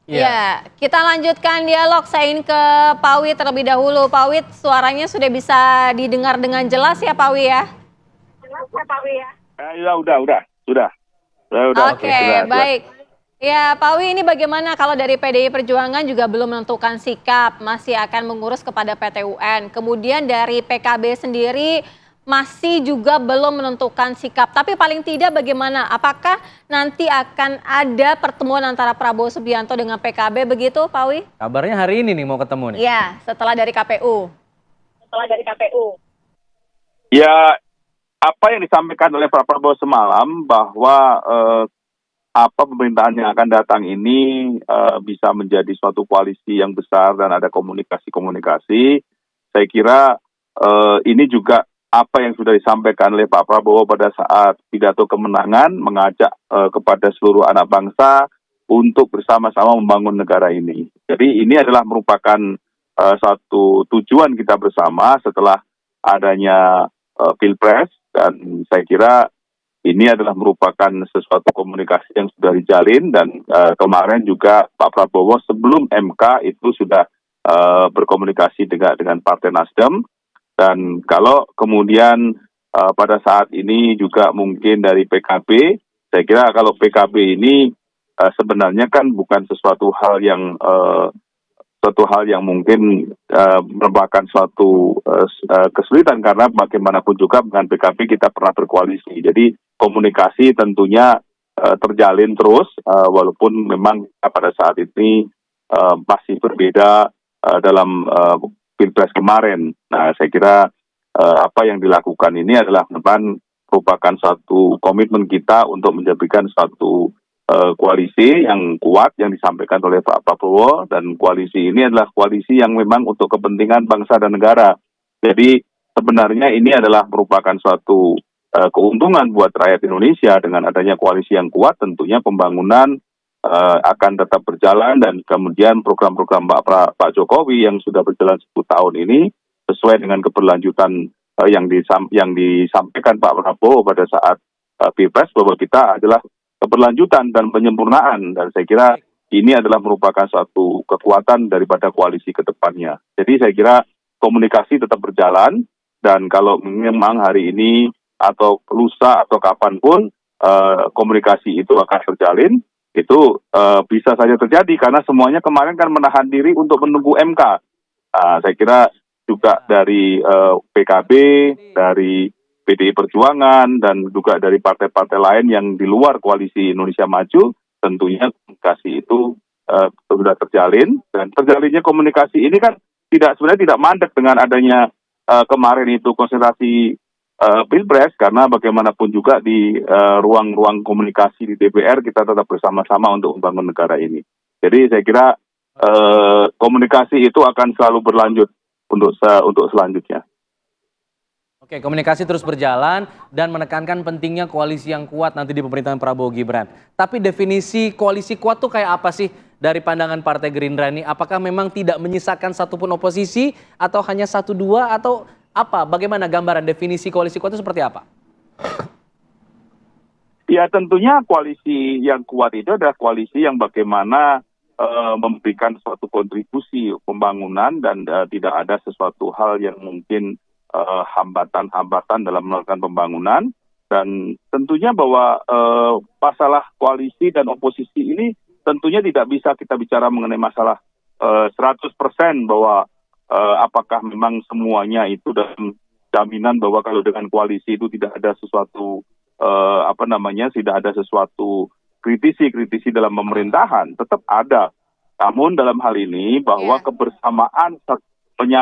Iya. Ya, kita lanjutkan dialog. Saya ingin ke Pak Wi terlebih dahulu. Pak Wi, suaranya sudah bisa didengar dengan jelas ya Pak Wi ya? Ya, sudah, Oke, jelas. baik. Ya, Pak Wi, ini bagaimana kalau dari PDI Perjuangan juga belum menentukan sikap, masih akan mengurus kepada PT UN. Kemudian dari PKB sendiri masih juga belum menentukan sikap. Tapi paling tidak bagaimana? Apakah nanti akan ada pertemuan antara Prabowo Subianto dengan PKB begitu, Pak Wi? Kabarnya hari ini nih mau ketemu nih. Iya, setelah dari KPU. Ya, apa yang disampaikan oleh Pak Prabowo semalam bahwa apa pemerintahan yang akan datang ini bisa menjadi suatu koalisi yang besar dan ada komunikasi-komunikasi. Saya kira ini juga apa yang sudah disampaikan oleh Pak Prabowo pada saat pidato kemenangan, mengajak kepada seluruh anak bangsa untuk bersama-sama membangun negara ini. Jadi ini adalah merupakan satu tujuan kita bersama setelah adanya Pilpres, dan saya kira ini adalah merupakan sesuatu komunikasi yang sudah dijalin, dan kemarin juga Pak Prabowo sebelum MK itu sudah berkomunikasi dengan Partai Nasdem. Dan kalau kemudian pada saat ini juga mungkin dari PKB, saya kira kalau PKB ini sebenarnya kan bukan sesuatu hal yang mungkin merupakan suatu kesulitan, karena bagaimanapun juga dengan PKB kita pernah berkoalisi. Jadi komunikasi tentunya terjalin terus, walaupun memang pada saat ini masih berbeda dalam Pilpres kemarin. Nah, saya kira apa yang dilakukan ini adalah merupakan suatu komitmen kita untuk menjadikan suatu koalisi yang kuat yang disampaikan oleh Pak Prabowo, dan koalisi ini adalah koalisi yang memang untuk kepentingan bangsa dan negara. Jadi sebenarnya ini adalah merupakan suatu keuntungan buat rakyat Indonesia. Dengan adanya koalisi yang kuat, tentunya pembangunan akan tetap berjalan, dan kemudian program-program Pak Jokowi yang sudah berjalan 10 tahun ini sesuai dengan keberlanjutan yang disampaikan Pak Prabowo pada saat Pilpres, bahwa kita adalah keberlanjutan dan penyempurnaan, dan saya kira ini adalah merupakan suatu kekuatan daripada koalisi ke depannya. Jadi saya kira komunikasi tetap berjalan, dan kalau memang hari ini atau lusa atau kapanpun komunikasi itu akan terjalin, itu bisa saja terjadi, karena semuanya kemarin kan menahan diri untuk menunggu MK. Saya kira juga dari PKB, dari PDI Perjuangan, dan juga dari partai-partai lain yang di luar koalisi Indonesia Maju, tentunya komunikasi itu sudah terjalin, dan terjalinnya komunikasi ini kan sebenarnya tidak mandek dengan adanya kemarin itu konsentrasi Pilpres, karena bagaimanapun juga di ruang-ruang komunikasi di DPR kita tetap bersama-sama untuk membangun negara ini. Jadi saya kira komunikasi itu akan selalu berlanjut untuk selanjutnya. Oke, komunikasi terus berjalan dan menekankan pentingnya koalisi yang kuat nanti di pemerintahan Prabowo Gibran. Tapi definisi koalisi kuat tuh kayak apa sih dari pandangan Partai Gerindra ini? Apakah memang tidak menyisakan satupun oposisi, atau hanya 1-2, atau apa? Bagaimana gambaran definisi koalisi kuat itu seperti apa? Ya, tentunya koalisi yang kuat itu adalah koalisi yang bagaimana memberikan suatu kontribusi pembangunan, dan tidak ada sesuatu hal yang mungkin hambatan-hambatan dalam melakukan pembangunan. Dan tentunya bahwa masalah koalisi dan oposisi ini tentunya tidak bisa kita bicara mengenai masalah 100% bahwa apakah memang semuanya itu dalam jaminan bahwa kalau dengan koalisi itu tidak ada sesuatu tidak ada sesuatu kritisi dalam pemerintahan, tetap ada. Namun dalam hal ini bahwa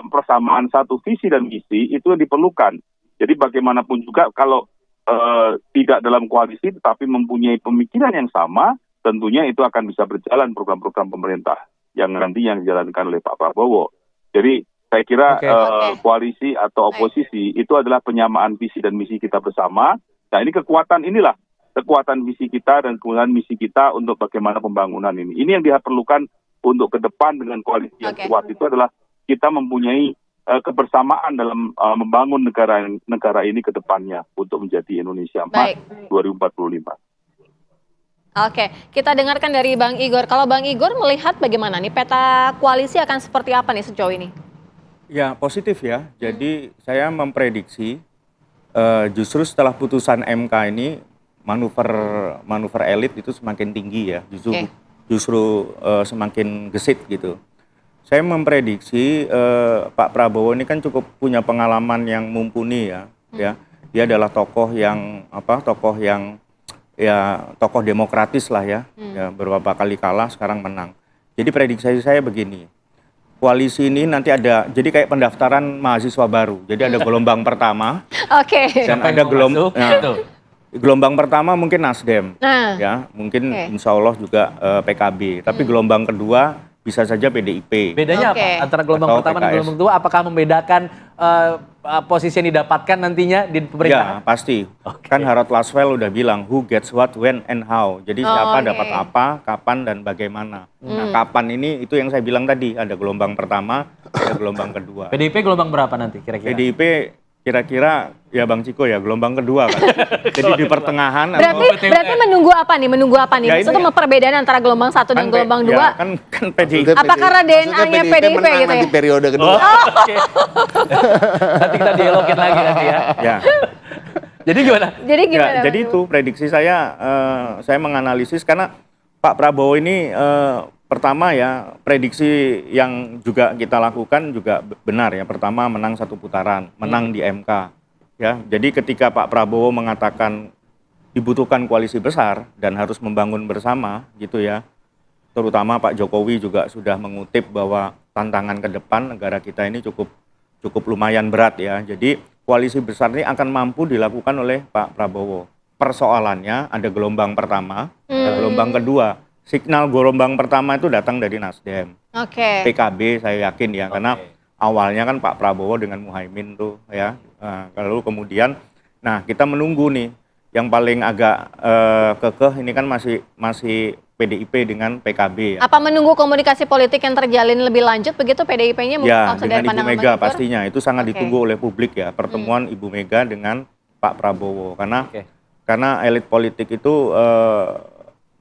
persamaan satu visi dan misi itu yang diperlukan. Jadi bagaimanapun juga kalau tidak dalam koalisi tetapi mempunyai pemikiran yang sama, tentunya itu akan bisa berjalan program-program pemerintah yang nantinya dijalankan oleh Pak Prabowo. Jadi saya kira koalisi atau oposisi itu adalah penyamaan visi dan misi kita bersama. Nah, ini kekuatan visi kita dan kemudian misi kita untuk bagaimana pembangunan ini. Ini yang diperlukan untuk ke depan dengan koalisi yang kuat, itu adalah kita mempunyai kebersamaan dalam membangun negara ini ke depannya untuk menjadi Indonesia 2045. Oke, kita dengarkan dari Bang Igor. Kalau Bang Igor melihat bagaimana nih peta koalisi akan seperti apa nih sejauh ini? Ya, positif ya. Jadi saya memprediksi justru setelah putusan MK ini manuver elit itu semakin tinggi ya. Justru semakin gesit gitu. Saya memprediksi Pak Prabowo ini kan cukup punya pengalaman yang mumpuni ya. Dia adalah tokoh yang tokoh demokratis lah ya. Ya, beberapa kali kalah sekarang menang. Jadi prediksi saya begini. Koalisi ini nanti ada, jadi kayak pendaftaran mahasiswa baru. Jadi ada gelombang pertama. Oke. Dan ada gelombang pertama mungkin Nasdem. Ya, mungkin insya Allah juga PKB. Tapi gelombang kedua bisa saja PDIP. Bedanya apa antara gelombang pertama dan gelombang kedua? Apakah membedakan posisi yang didapatkan nantinya di pemerintahan? Ya, pasti. Kan Harold Laswell udah bilang, who gets what, when, and how. Jadi siapa dapat apa, kapan, dan bagaimana. Nah, kapan ini, itu yang saya bilang tadi. Ada gelombang pertama, ada gelombang kedua. PDIP gelombang berapa nanti kira-kira? PDIP kira-kira ya Bang Ciko ya gelombang kedua kan. Jadi di pertengahan. Berarti menunggu apa nih? Ya, maksudnya perbedaan antara gelombang 1 dan gelombang 2? Ya, kan PDIP. Apa karena DNA-nya PDIP gitu ya? Nanti periode kedua. Nanti kita dialogin lagi nanti ya. Ya. Jadi gimana? Jadi itu prediksi saya menganalisis karena Pak Prabowo ini pertama ya prediksi yang juga kita lakukan juga benar ya. Pertama menang 1 putaran, menang di MK. Ya, jadi ketika Pak Prabowo mengatakan dibutuhkan koalisi besar dan harus membangun bersama gitu ya. Terutama Pak Jokowi juga sudah mengutip bahwa tantangan ke depan negara kita ini cukup lumayan berat ya. Jadi koalisi besar ini akan mampu dilakukan oleh Pak Prabowo. Persoalannya ada gelombang pertama, ada gelombang kedua. Signal gelombang pertama itu datang dari Nasdem. PKB saya yakin ya, karena awalnya kan Pak Prabowo dengan Muhaimin tuh ya. Lalu kemudian, nah kita menunggu nih, yang paling agak kekeh ini kan masih PDIP dengan PKB. Apa menunggu komunikasi politik yang terjalin lebih lanjut begitu PDIP-nya? Ya, dengan Ibu Mega pastinya, itu sangat ditunggu oleh publik ya, pertemuan Ibu Mega dengan Pak Prabowo. Karena elit politik itu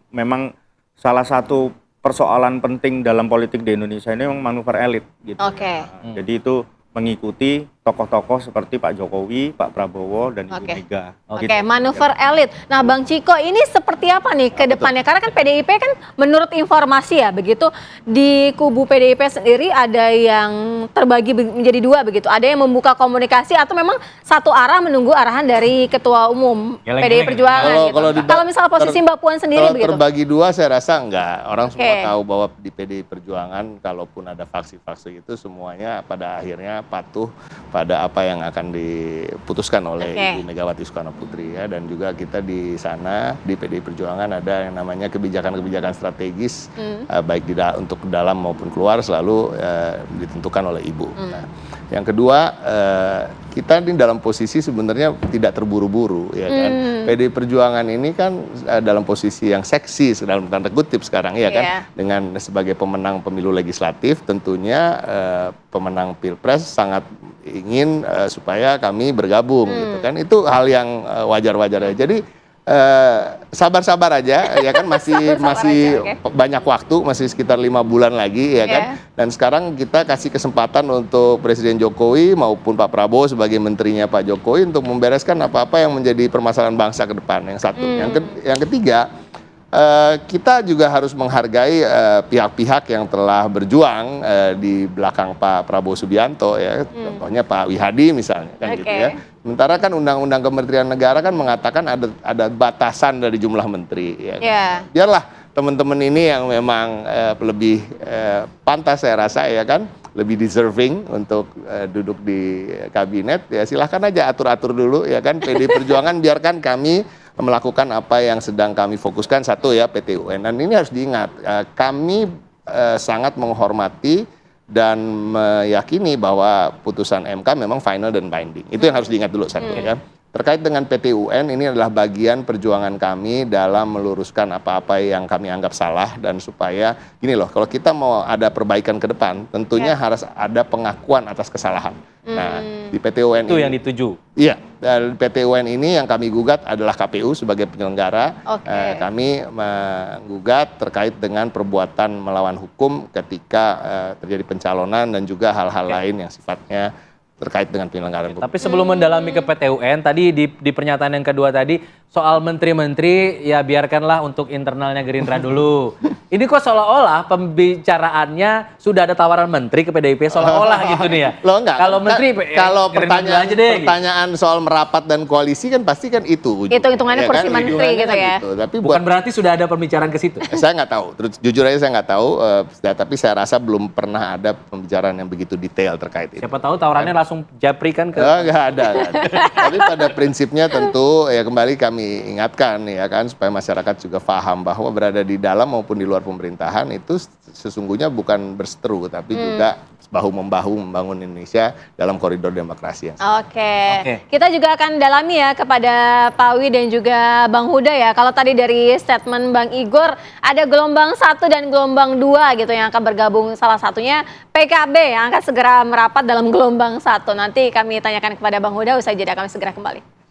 memang salah satu persoalan penting dalam politik di Indonesia ini memang manuver elit gitu. Jadi itu mengikuti tokoh-tokoh seperti Pak Jokowi, Pak Prabowo, dan Ibu Mega. Manuver elit. Nah, Bang Ciko, ini seperti apa nih ke depannya? Karena kan PDIP kan menurut informasi ya, begitu di kubu PDIP sendiri ada yang terbagi menjadi 2 begitu. Ada yang membuka komunikasi atau memang satu arah menunggu arahan dari Ketua Umum PDI Perjuangan gitu. Kalau misal posisi Mbak Puan sendiri kalau begitu? Terbagi 2 saya rasa enggak. Orang semua tahu bahwa di PDI Perjuangan kalaupun ada faksi-faksi itu semuanya pada akhirnya patuh pada apa yang akan diputuskan oleh Ibu Megawati Soekarno Putri ya, dan juga kita di sana di PDI Perjuangan ada yang namanya kebijakan-kebijakan strategis baik untuk dalam maupun keluar selalu ditentukan oleh Ibu. Nah, yang kedua kita ini dalam posisi sebenarnya tidak terburu-buru ya kan. PDI Perjuangan ini kan dalam posisi yang seksi dalam tanda kutip sekarang ya kan, dengan sebagai pemenang pemilu legislatif tentunya pemenang Pilpres sangat ingin supaya kami bergabung gitu kan. Itu hal yang wajar-wajar aja. Jadi sabar-sabar aja ya kan, masih banyak waktu, masih sekitar 5 bulan lagi ya kan. Dan sekarang kita kasih kesempatan untuk Presiden Jokowi maupun Pak Prabowo sebagai menterinya Pak Jokowi untuk membereskan apa-apa yang menjadi permasalahan bangsa ke depan. Yang satu, yang ketiga, kita juga harus menghargai pihak-pihak yang telah berjuang di belakang Pak Prabowo Subianto ya, contohnya Pak Wihadi misalnya kan gitu ya. Sementara kan Undang-Undang Kementerian Negara kan mengatakan ada batasan dari jumlah menteri ya. Biarlah teman-teman ini yang memang lebih pantas saya rasa ya kan, lebih deserving untuk duduk di kabinet ya, silahkan aja atur-atur dulu ya kan. PDI Perjuangan biarkan kami melakukan apa yang sedang kami fokuskan. Satu ya, PT UN. Dan ini harus diingat, kami sangat menghormati dan meyakini bahwa putusan MK memang final dan binding. Itu yang harus diingat dulu satu ya. Terkait dengan PT UN, ini adalah bagian perjuangan kami dalam meluruskan apa-apa yang kami anggap salah, dan supaya gini loh, kalau kita mau ada perbaikan ke depan, tentunya harus ada pengakuan atas kesalahan. Nah, Di PT UN Itu ini. yang dituju. Iya, dan PT UN ini yang kami gugat adalah KPU sebagai penyelenggara. Oke. Kami menggugat terkait dengan perbuatan melawan hukum ketika terjadi pencalonan dan juga hal-hal lain yang sifatnya terkait dengan penyelenggaraan pemilu. Tapi sebelum mendalami ke PT UN, tadi di pernyataan yang kedua tadi, soal menteri-menteri, ya biarkanlah untuk internalnya Gerindra dulu. Ini kok seolah-olah pembicaraannya sudah ada tawaran menteri ke PDIP, seolah-olah gitu nih ya. Loh enggak. Kalau menteri, kalau Gerindra dulu aja deh. pertanyaan soal merapat dan koalisi kan pasti kan itu. Hitung-hitungannya kursi menteri Ujungannya gitu kan ya. itu. Tapi Bukan berarti sudah ada pembicaraan ke situ. saya nggak tahu. Terus jujur aja saya nggak tahu. Tapi saya rasa belum pernah ada pembicaraan yang begitu detail terkait itu. Siapa tahu tawarannya langsung japri kan ke... Nggak ada. Tapi pada prinsipnya tentu ya kembali kami ingatkan ya kan supaya masyarakat juga paham bahwa berada di dalam maupun di luar pemerintahan itu sesungguhnya bukan berseteru tapi juga bahu-membahu membangun Indonesia dalam koridor demokrasi yang Oke. Kita juga akan dalami ya kepada Pak Wi dan juga Bang Huda ya. Kalau tadi dari statement Bang Igor ada gelombang 1 dan gelombang 2 gitu yang akan bergabung, salah satunya PKB yang akan segera merapat dalam gelombang 1. Nanti kami tanyakan kepada Bang Huda, usai jeda kami segera kembali.